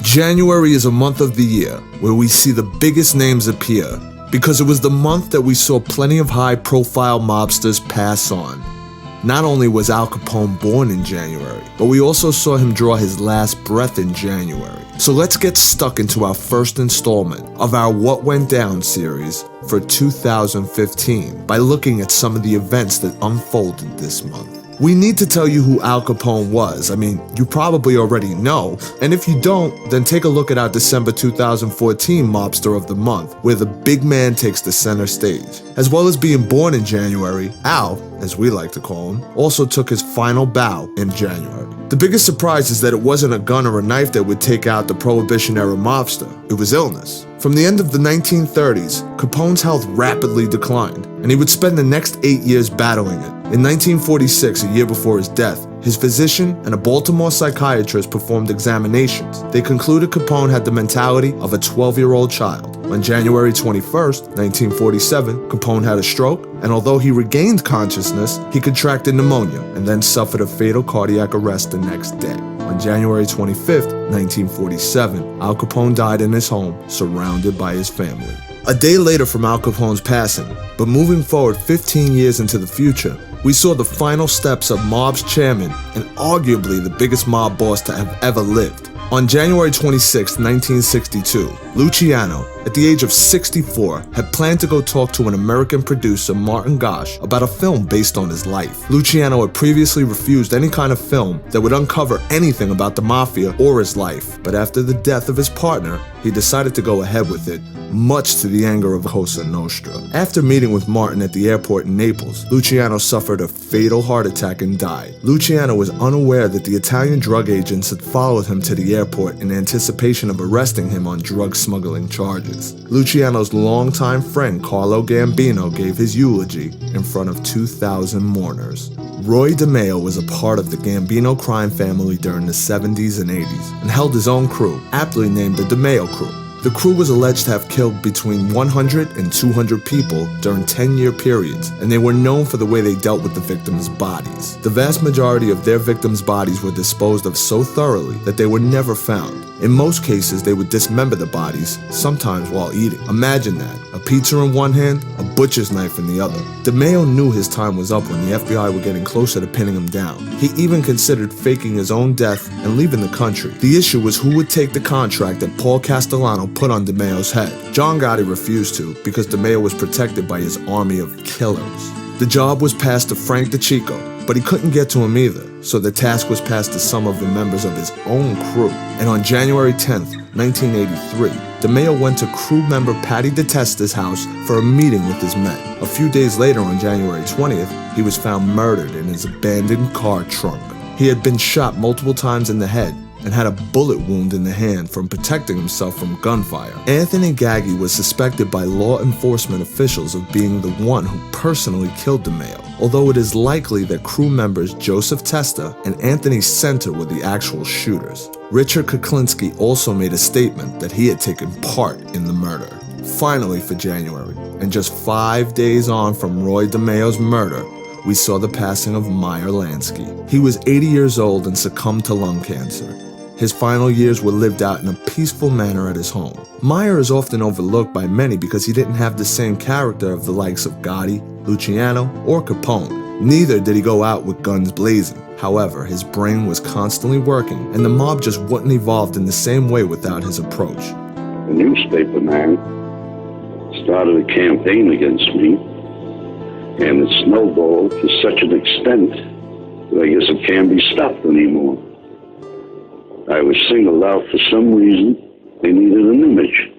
January is a month of the year where we see the biggest names appear because it was the month that we saw plenty of high-profile mobsters pass on. Not only was Al Capone born in January, but we also saw him draw his last breath in January. So let's get stuck into our first installment of our What Went Down series for 2015 by looking at some of the events that unfolded this month. We need to tell you who Al Capone was. I mean, you probably already know, and if you don't, then take a look at our December 2014 Mobster of the Month, where the big man takes the center stage. As well as being born in January, Al, as we like to call him, also took his final bow in January. The biggest surprise is that it wasn't a gun or a knife that would take out the Prohibition-era mobster. It was illness. From the end of the 1930s, Capone's health rapidly declined, and he would spend the next 8 years battling it. In 1946, a year before his death, his physician and a Baltimore psychiatrist performed examinations. They concluded Capone had the mentality of a 12-year-old child. On January 21st, 1947, Capone had a stroke, and although he regained consciousness, he contracted pneumonia and then suffered a fatal cardiac arrest the next day. On January 25th, 1947, Al Capone died in his home, surrounded by his family. A day later from Al Capone's passing, but moving forward 15 years into the future, we saw the final steps of mob's chairman and arguably the biggest mob boss to have ever lived. On January 26, 1962, Luciano, at the age of 64, had planned to go talk to an American producer, Martin Gosh, about a film based on his life. Luciano had previously refused any kind of film that would uncover anything about the Mafia or his life, but after the death of his partner, he decided to go ahead with it, much to the anger of Cosa Nostra. After meeting with Martin at the airport in Naples, Luciano suffered a fatal heart attack and died. Luciano was unaware that the Italian drug agents had followed him to the airport in anticipation of arresting him on drug smuggling charges. Luciano's longtime friend Carlo Gambino gave his eulogy in front of 2,000 mourners. Roy DeMeo was a part of the Gambino crime family during the 70s and 80s and held his own crew, aptly named the DeMeo Crew. The crew was alleged to have killed between 100 and 200 people during 10-year periods, and they were known for the way they dealt with the victims' bodies. The vast majority of their victims' bodies were disposed of so thoroughly that they were never found. In most cases, they would dismember the bodies, sometimes while eating. Imagine that, a pizza in one hand, a butcher's knife in the other. DeMeo knew his time was up when the FBI were getting closer to pinning him down. He even considered faking his own death and leaving the country. The issue was who would take the contract that Paul Castellano put on DeMeo's head. John Gotti refused to because DeMeo was protected by his army of killers. The job was passed to Frank DeChico, but he couldn't get to him either, so the task was passed to some of the members of his own crew. And on January 10th, 1983, DeMeo went to crew member Patty DeTesta's house for a meeting with his men. A few days later, on January 20th, he was found murdered in his abandoned car trunk. He had been shot multiple times in the head and had a bullet wound in the hand from protecting himself from gunfire. Anthony Gaggi was suspected by law enforcement officials of being the one who personally killed DeMeo, although it is likely that crew members Joseph Testa and Anthony Center were the actual shooters. Richard Kuklinski also made a statement that he had taken part in the murder. Finally, for January, and just 5 days on from Roy DeMeo's murder, we saw the passing of Meyer Lansky. He was 80 years old and succumbed to lung cancer. His final years were lived out in a peaceful manner at his home. Meyer is often overlooked by many because he didn't have the same character of the likes of Gotti, Luciano, or Capone. Neither did he go out with guns blazing. However, his brain was constantly working, and the mob just wouldn't evolve in the same way without his approach. The newspaper man started a campaign against me, and it snowballed to such an extent that I guess it can't be stopped anymore. I was singled out for some reason. They needed an image.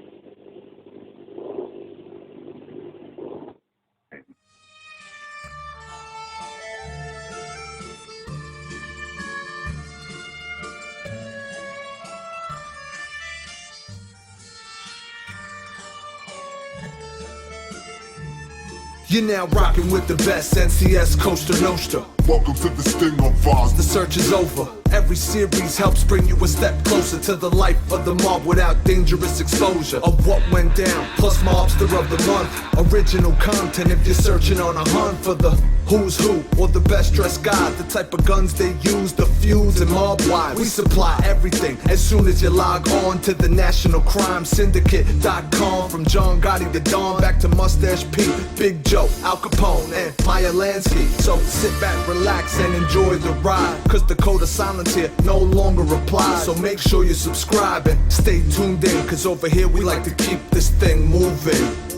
You're now rocking with the best, NCS Costa Nostra. Welcome to the sting of ours. The search is over. Every series helps bring you a step closer to the life of the mob without dangerous exposure of what went down, plus mobster of the month. Original content if you're searching on a hunt for the who's who or the best dressed guy, the type of guns they use, the fuse and mob wide. We supply everything as soon as you log on to the National Crime Syndicate.com. From John Gotti to Don, back to Mustache P, Big Joe, Al Capone, and Maya Lansky. So sit back, relax, and enjoy the ride, cause the code of silence here no longer applies. So make sure you subscribe and stay tuned in, cause over here we like to keep this thing moving.